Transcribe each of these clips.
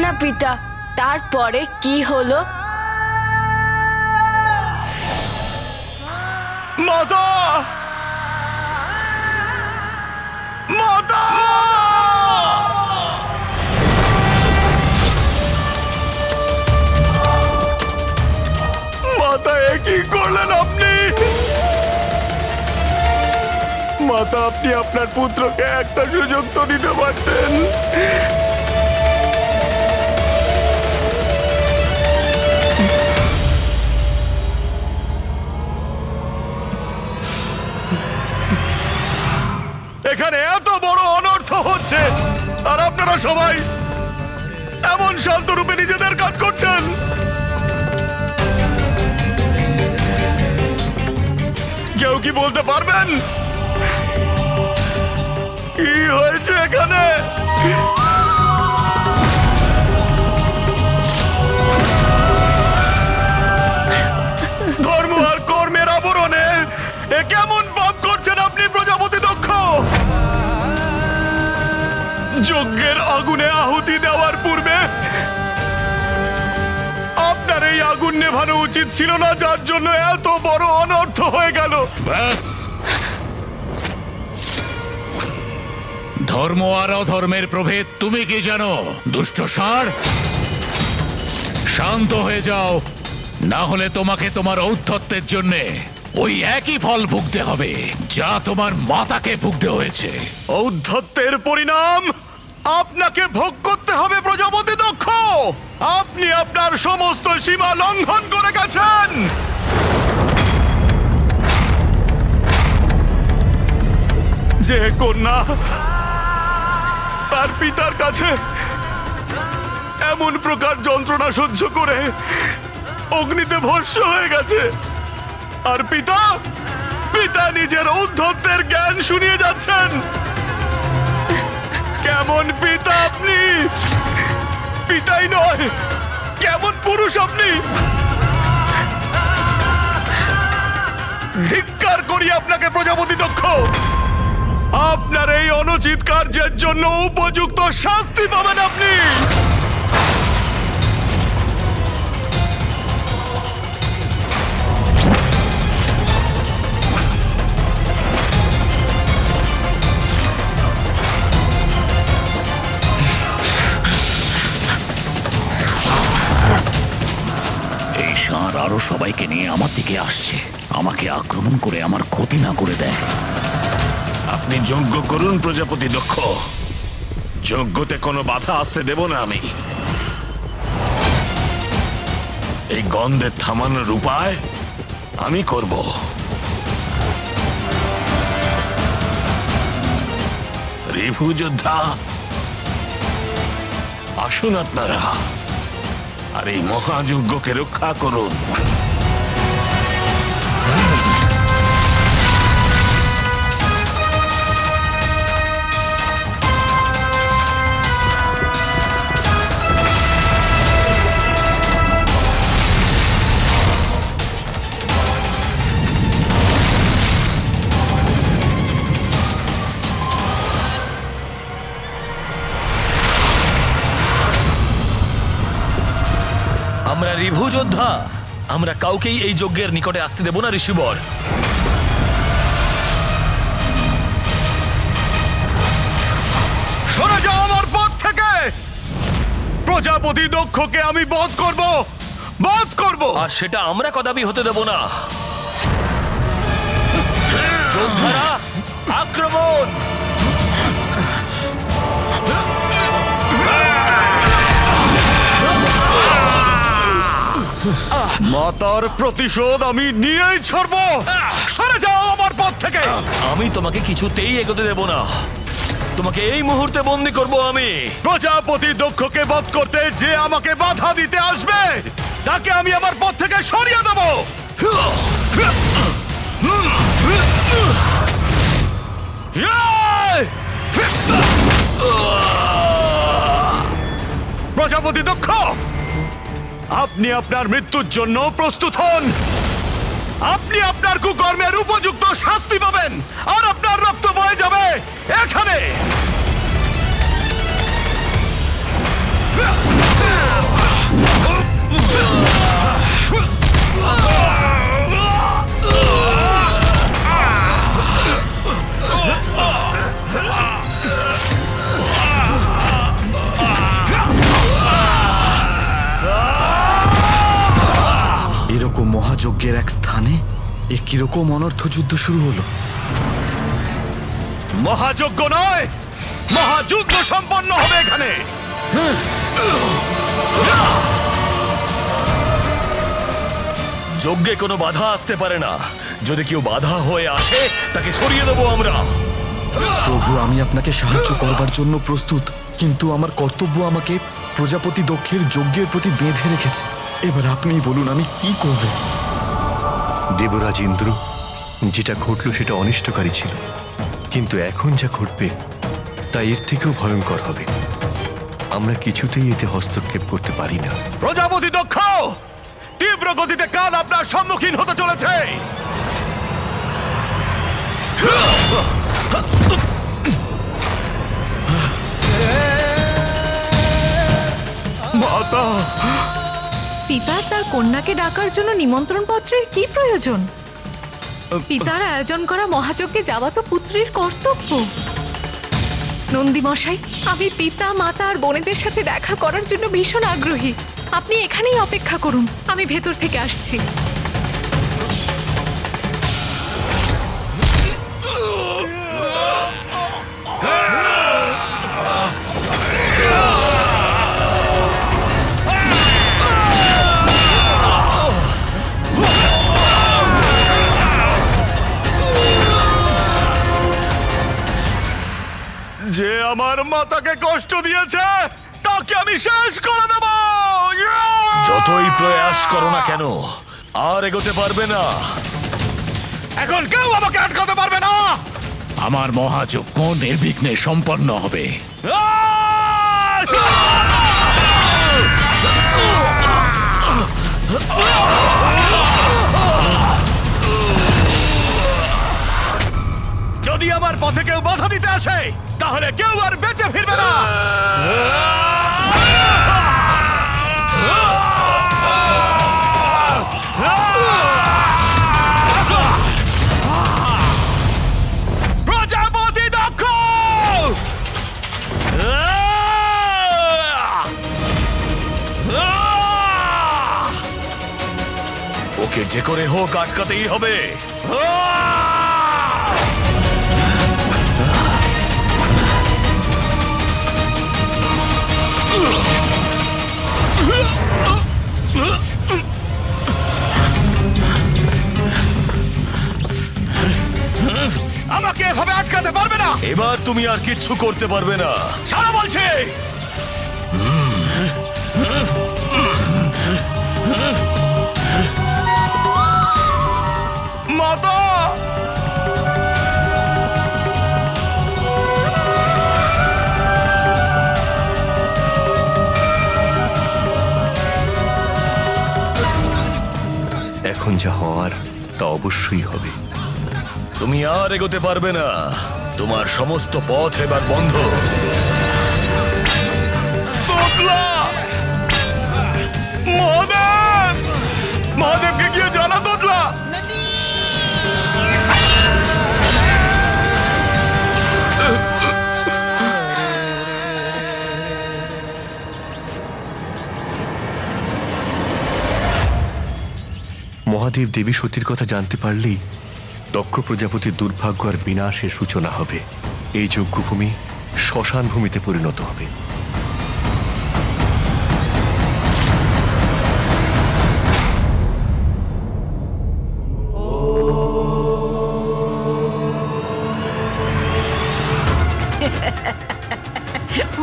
না পিতা, তারপরে কি হলো? মাতা! মাতা! মাতা, এ কি করলেন আপনি? মাতা, আপনি আপনার পুত্রকে একটা সুযোগ তো দিতে পারতেন। এখানে এত বড় অনর্থ হচ্ছে আর আপনারা সবাই এমন শান্ত রূপে নিজেদের কাজ করছেন। কেউ কি বলতে পারবেন কি হয়েছে এখানে? ধর্ম আর কর্মের আবরণে এ কেমন পাপ করছেন আপনি প্রজাপতি দক্ষ? যজ্ঞের আগুনে আহুতি দেওয়ার পূর্বে আপনার এই আগুন নেভানো উচিত ছিল না, যার জন্য এত বড় অনর্থ হয়ে গেল। ব্যাস, ধর্ম আর অধর্মের প্রভেদ তুমি কি জানো? দুষ্ট ষাঁড়, শান্ত হয়ে যাও, না হলে তোমাকে তোমার ঔদ্ধত্যের জন্য ওই একই ফল ভুগতে হবে যা তোমার মাতাকে ভুগতে হয়েছে। ঔদ্ধত্যের পরিণাম আপনাকে ভোগ করতে হবে প্রজাপতি দক্ষ। আপনি আপনার সমস্ত সীমা লঙ্ঘন করে গেছেন। যে কন্যা তার পিতার কাছে এমন প্রকার যন্ত্রণা সহ্য করে অগ্নিতে ভস্ম হয়ে গেছে, আর পিতা পিতা নিজের ঔদ্ধত্যের জ্ঞান শুনিয়ে যাচ্ছেন। কেমন পিতা আপনি? পিতাই নয়, কেমন পুরুষ আপনি! ধিক্কার করি আপনাকে প্রজাপতি দক্ষ। আপনার এই অনুচিত কার্যের জন্য উপযুক্ত শাস্তি পাবেন আপনি। এই ষাঁড় আরো সবাইকে নিয়ে আমার দিকে আসছে, আমাকে আক্রমণ করে আমার ক্ষতি না করে দেয়। আপনি যজ্ঞ করুন প্রজাপতি দক্ষ, যজ্ঞতে কোনো বাধা আসতে দেব না আমি। এই গন্ধের থামানোর উপায় আমি করব। রিভু যোদ্ধা, আসুন আপনারা আর এই মহাযজ্ঞকে রক্ষা করুন। আমরা রিভু যোদ্ধা, আমরা কাউকেই এই যজ্ঞের নিকটে আসতে দেব না ঋষিবর। সরে যাও আমার পথ থেকে। প্রজাপতি দক্ষকে আমি বধ করব, বধ করব। আর সেটা আমরা কদাপি হতে দেব না। যোদ্ধারা, আক্রমণ! মাতার প্রতিশোধ আমি নিয়েই ছাড়ব। সরে যাও আমার পথ থেকে। আমি তোমাকে কিছুতেই এগোতে দেব না, তোমাকে এই মুহূর্তে বন্দী করব আমি। প্রজাপতি দক্ষকে বধ করতে যে আমাকে বাধা দিতে আসবে তাকে আমি আমার পথ থেকে সরিয়ে দেব। প্রজাপতি দক্ষ, আপনি আপনার মৃত্যুর জন্য প্রস্তুত হন। আপনি আপনার কুকর্মের উপযুক্ত শাস্তি পাবেন, আর আপনার রক্ত বয়ে যাবে এখানে। যজ্ঞের এক স্থানে এ কিরকম অনর্থ যুদ্ধ শুরু হলো? মহাযজ্ঞ নয়, মহাযুদ্ধ সম্পন্ন হবে এখানে। যজ্ঞে কোনো বাধা আসতে পারে না। যদি কেউ বাধা হয়ে আসে তাকে সরিয়ে দেবো আমরা। প্রভু, আমি আপনাকে সাহায্য করবার জন্য প্রস্তুত, কিন্তু আমার কর্তব্য আমাকে প্রজাপতি দক্ষের যজ্ঞের প্রতি বেঁধে রেখেছে। এবার আপনিই বলুন আমি কি করব? দেবরাজ ইন্দ্র, যেটা ঘটল সেটা অনিষ্টকারী ছিল, কিন্তু এখন যা ঘটবে তা এর থেকেও ভয়ঙ্কর হবে। আমরা কিছুতেই এতে হস্তক্ষেপ করতে পারি না। প্রজাপতি দক্ষ তীব্র গতিতে কাল আপনার সম্মুখীন হতে চলেছে। মাতা, পিতার তার কন্যাকে ডাকার জন্য নিমন্ত্রণ পত্রের কি প্রয়োজন? পিতার আয়োজন করা মহাযজ্ঞে যাওয়া তো পুত্রীর কর্তব্য। নন্দী মশাই, আমি পিতা মাতা আর বোনেদের সাথে দেখা করার জন্য ভীষণ আগ্রহী। আপনি এখানেই অপেক্ষা করুন, আমি ভেতর থেকে আসছি। যে আমার মাতাকে কষ্ট দিয়েছে তাকে আমি শেষ করে দেব। যতই প্রয়াস করো না কেন আর এগোতে পারবে না। এখন কেউ আমাকে আটকাতে পারবে না। আমার মহাযজ্ঞ নির্বিঘ্নে সম্পন্ন হবে। যদি আমার পথে কেউ বাধা দিতে আসে তাহলে কেউ আর বেঁচে ফিরবে না। প্রজাপতি দক্ষ, ওকে যে করে হোক আটকাতেই হবে। আমাকে এভাবে আটকাতে পারবে না। এবার তুমি আর কিচ্ছু করতে পারবে না। ছাড়া বলছি। মাতা, এখন যা হওয়ার তা অবশ্যই হবে। তুমি আর এগোতে পারবে না। তোমার সমস্ত পথ এবার বন্ধ। তোতলা! মহাদেব! মহাদেবকে গিয়ে জানা তোতলা। মহাদেব দেবী সতীর কথা জানতে পারলেই দক্ষ প্রজাপতির দুর্ভাগ্য আর বিনাশের সূচনা হবে। এই যজ্ঞভূমি শ্মশান ভূমিতে পরিণত হবে।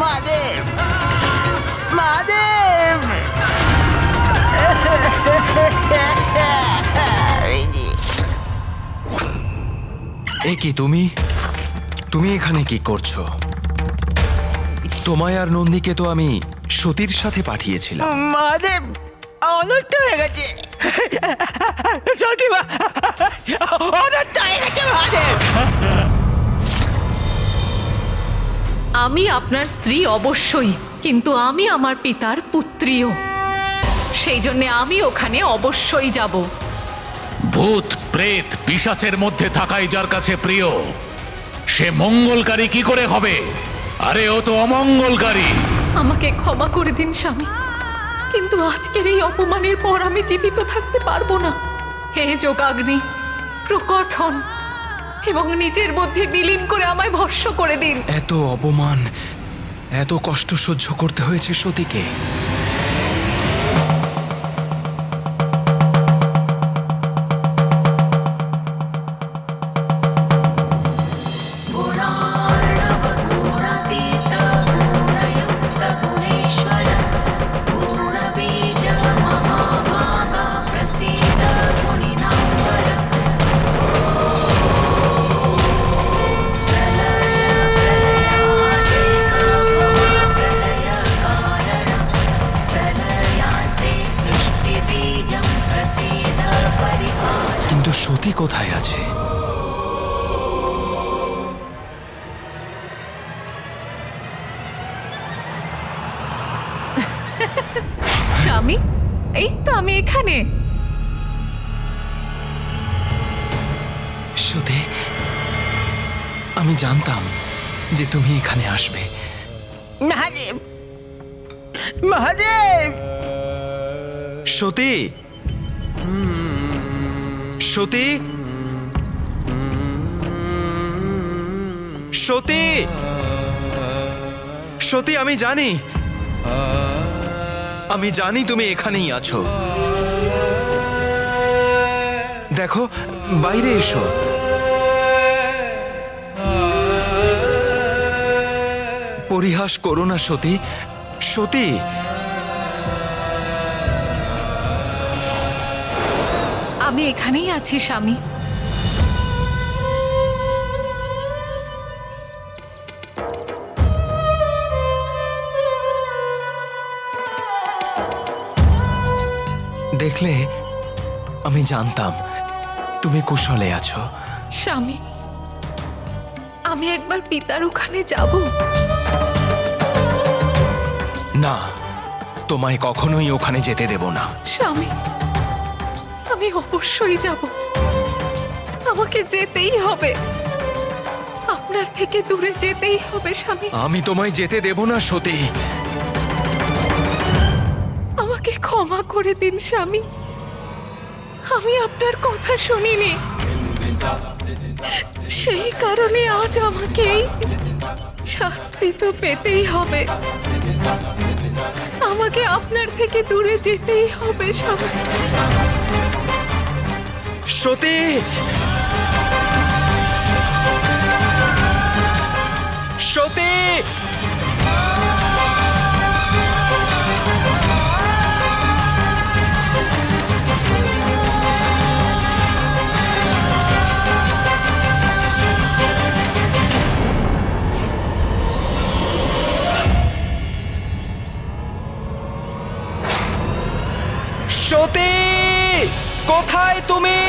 মহাদেব, মহাদেব! এ কি তুমি এখানে কি করছো? তোমায় আর নন্দীকে তো আমি সতীর সাথে পাঠিয়েছিলাম। মহাদেব, অনর্থ হয়ে গেছে। সত্যি অনর্থ হয়ে গেছে মহাদেব। আমি আপনার স্ত্রী অবশ্যই, কিন্তু আমি আমার পিতার পুত্রীও। সেই জন্য আমি ওখানে অবশ্যই যাব। ভূত প্রেত পিশাচের মধ্যে থাকাই যার কাছে প্রিয়, সে মঙ্গলকারী কি করে হবে? আরে ও তো অমঙ্গলকারী। আমাকে ক্ষমা করে দিন স্বামী, কিন্তু আজকের এই অপমানের পর আমি জীবিত থাকতে পারবো না। হে যোগাগ্নি, প্রকট হন এবং নিজের মধ্যে বিলীন করে আমায় ভস্ম করে দিন। এত অপমান, এত কষ্ট সহ্য করতে হয়েছে সতীকে। কিন্তু সতী কোথায় আছে? স্বামী, এই তো আমি এখানে। সতী, আমি জানতাম যে তুমি এখানে আসবে। মহাদেব, মহাদেব, সতী, সতী, সতী, সতী, আমি জানি তুমি এখানেই আছো। দেখো, বাইরে এসো। পরিহাস করো না সতী। সতী, আমি এখানেই আছি স্বামী। দেখলে, আমি জানতাম তুমি কুশলে আছো। স্বামী, আমি একবার পিতার ওখানে যাব। না, তোমায় কখনোই ওখানে যেতে দেব না। স্বামী, আমি অবশ্যই যাব। আমাকে যেতেই হবে, আপনার থেকে দূরে যেতেই হবে স্বামী। আমি তোমায় যেতে দেব না সতী। আমাকে ক্ষমা করে দিন স্বামী, আমি আপনার কথা শুনিনি। সেই কারণে আজ আমাকে এই শাস্তি তো পেতেই হবে। আমাকে আপনার থেকে দূরে যেতেই হবে স্বামী। সতী, সতী, সতী, কোথায় তুমি?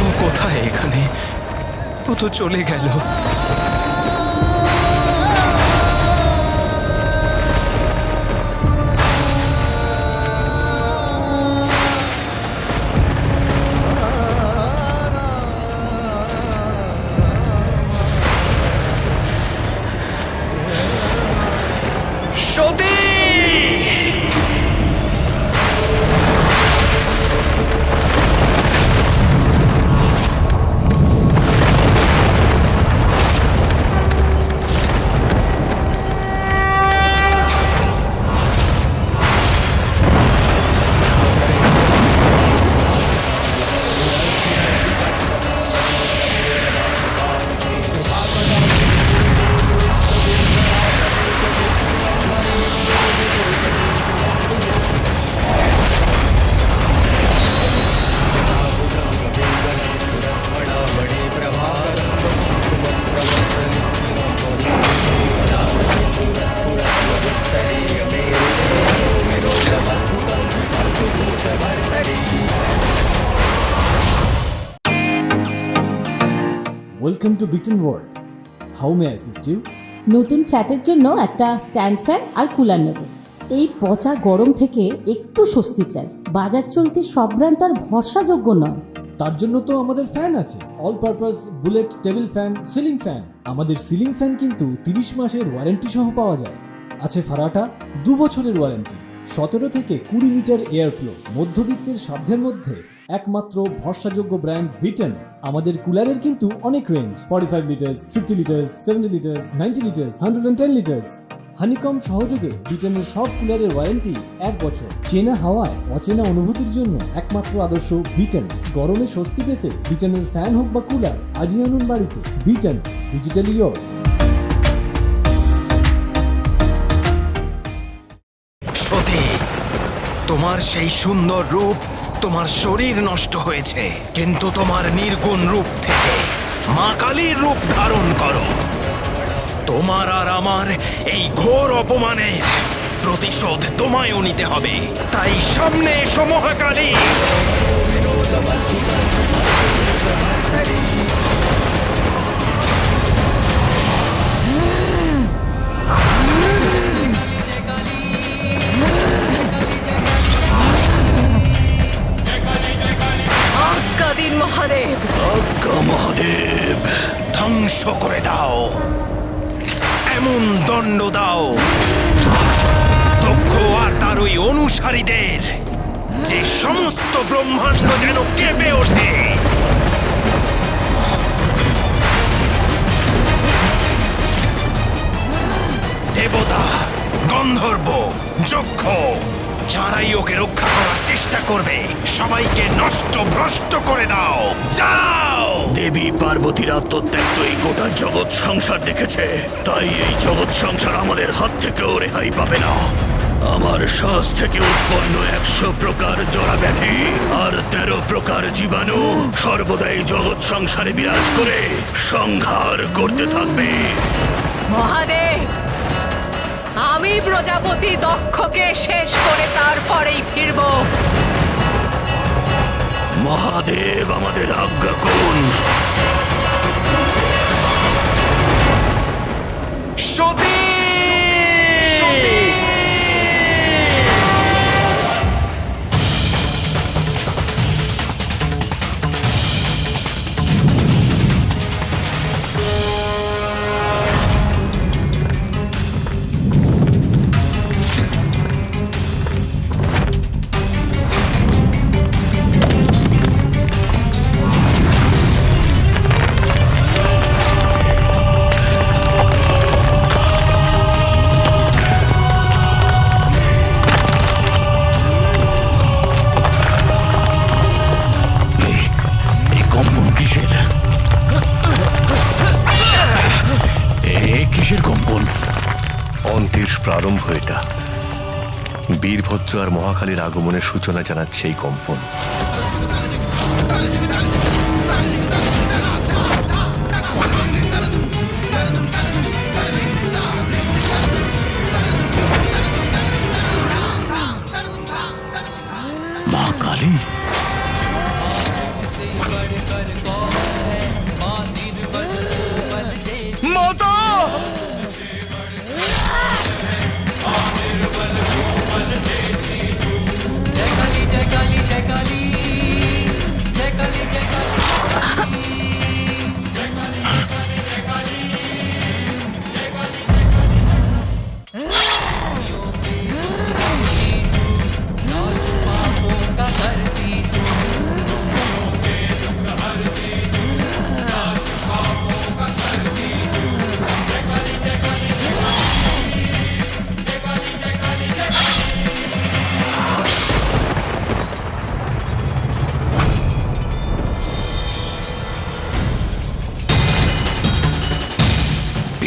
ও কোথায় এখানে? ও তো চলে গেল। সতী, ওয়েলকাম টু বিটেন world. How may I assist you? নতুন ফ্ল্যাটের জন্য একটা স্ট্যান্ড ফ্যান আর কুলার নেব। এই পচা গরম থেকে একটু স্বস্তি চাই। বাজার চলতে সব ব্র্যান্ড আর ভরসাযোগ্য নয়। তার জন্য তো আমাদের ফ্যান আছে, all purpose bullet table fan, ceiling fan. আমাদের সিলিং ফ্যান কিন্তু 30 মাসের ওয়ারেন্টি সহ পাওয়া যায়। আছে ফারাটা 2 বছরের ওয়ারেন্টি, 17 থেকে 20 মিটার এয়ার ফ্লো, মধ্যবিত্তের সাধ্যের মধ্যে একমাত্র ভরসাযোগ্য ব্র্যান্ড বিটেন। আমাদের কুলারের কিন্তু অনেক range, 45 litres, 50 litres, 70 litres, 90 litres, 110 litres. Honeycomb সহযোগে বিটেনের সব কুলারের ওয়ারেন্টি 1 বছর। চেনা হাওয়ায় অচেনা অনুভূতির জন্য একমাত্র আদর্শ বিটেন। গরমে স্বস্তি পেতে বিটেনের ফ্যান হোক বা কুলার, আজই আনুন বাড়িতে। Beaten, digitally yours. সতী, তোমার সেই সুন্দর রূপ, তোমার শরীর নষ্ট হয়েছে, কিন্তু তোমার নির্গুণ রূপ থেকে মা কালীর রূপ ধারণ করো। তোমার আর আমার এই ঘোর অপমানের প্রতিশোধ তোমায়ও নিতে হবে। তাই সামনে এসো মহাকালী। আজ্ঞা দিন মহাদেব। আজ্ঞা মহাদেব, ধ্বংস করে দাও, এমন দণ্ড দাও দক্ষ আর তার ওই অনুসারীদের যে সমস্ত ব্রহ্মাণ্ড যেন কেঁপে ওঠে। দেবতা, গন্ধর্ব, যক্ষ, যারাই ওকে রক্ষা করার চেষ্টা করবে সবাইকে নষ্ট ভ্রষ্ট করে দাও। যাও। দেবী পার্বতীর আত্মত্যাগ তো এই গোটা জগৎ সংসার দেখেছে, তাই এই জগৎ সংসার আমাদের হাত থেকেও রেহাই পাবে না। আমার শ্বাস থেকে উৎপন্ন 100 প্রকার জরা ব্যাধি আর 13 প্রকার জীবাণু সর্বদাই জগৎ সংসারে বিরাজ করে সংহার করতে থাকবে। মহাদেব, আমি প্রজাপতি দক্ষকে শেষ করে তারপরেই ফিরব। মহাদেব, আমাদের আজ্ঞা করুন। সতী! কিসের কম্পন? অন্তের প্রারম্ভ এটা। বীরভদ্র আর মহাকালীর আগমনের সূচনা জানাচ্ছে এই কম্পন। মা কালী? মাতা!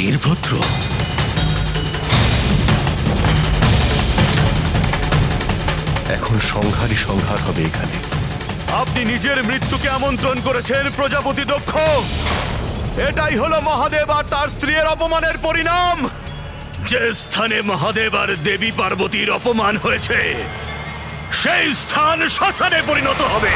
বীরভদ্র? এখন সংহারই সংহার হবে এখানে। আপনি নিজের মৃত্যুকে আমন্ত্রণ করেছেন প্রজাপতি দক্ষ। এটাই হলো মহাদেব আর তার স্ত্রীর অপমানের পরিণাম। যে স্থানে মহাদেব আর দেবী পার্বতীর অপমান হয়েছে সেই স্থান শ্মশানে পরিণত হবে।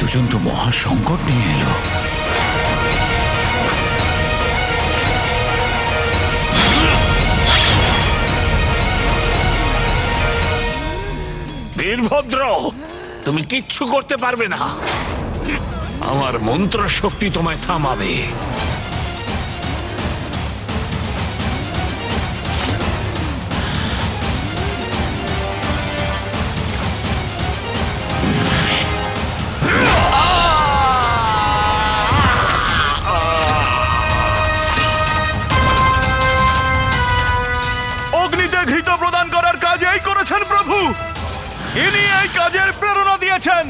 দুজন তো মহা সংকট নিয়ে এলো। বীরভদ্র, তুমি কিচ্ছু করতে পারবে না। আমার মন্ত্র শক্তি তোমায় থামাবে। অগ্নিতে ঘৃত প্রদান করার কাজ এই করেছেন প্রভু। ইনি এই কাজের প্রেরণা দিয়েছেন।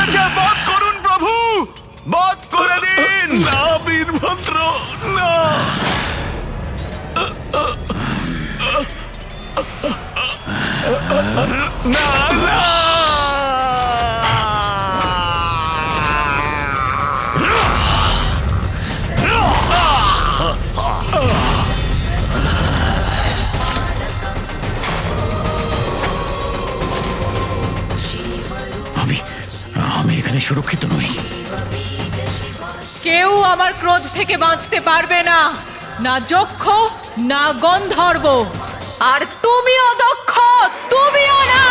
একে বধ করুন প্রভু, বধ করে দিন। না বীরভদ্র, না। না, না। আমি এখানে সুরক্ষিত নই। কেউ আমার ক্রোধ থেকে বাঁচতে পারবে না, না যক্ষ না গন্ধর্ব, আর তুমিও দক্ষ, তুমিও না।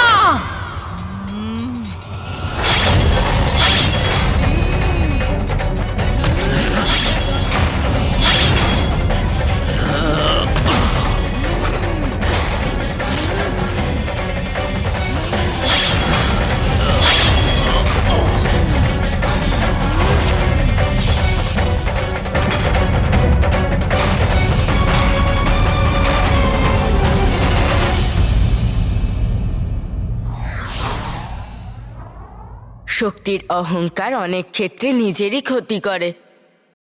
শক্তির অহংকার অনেক ক্ষেত্রে নিজেরই ক্ষতি করে।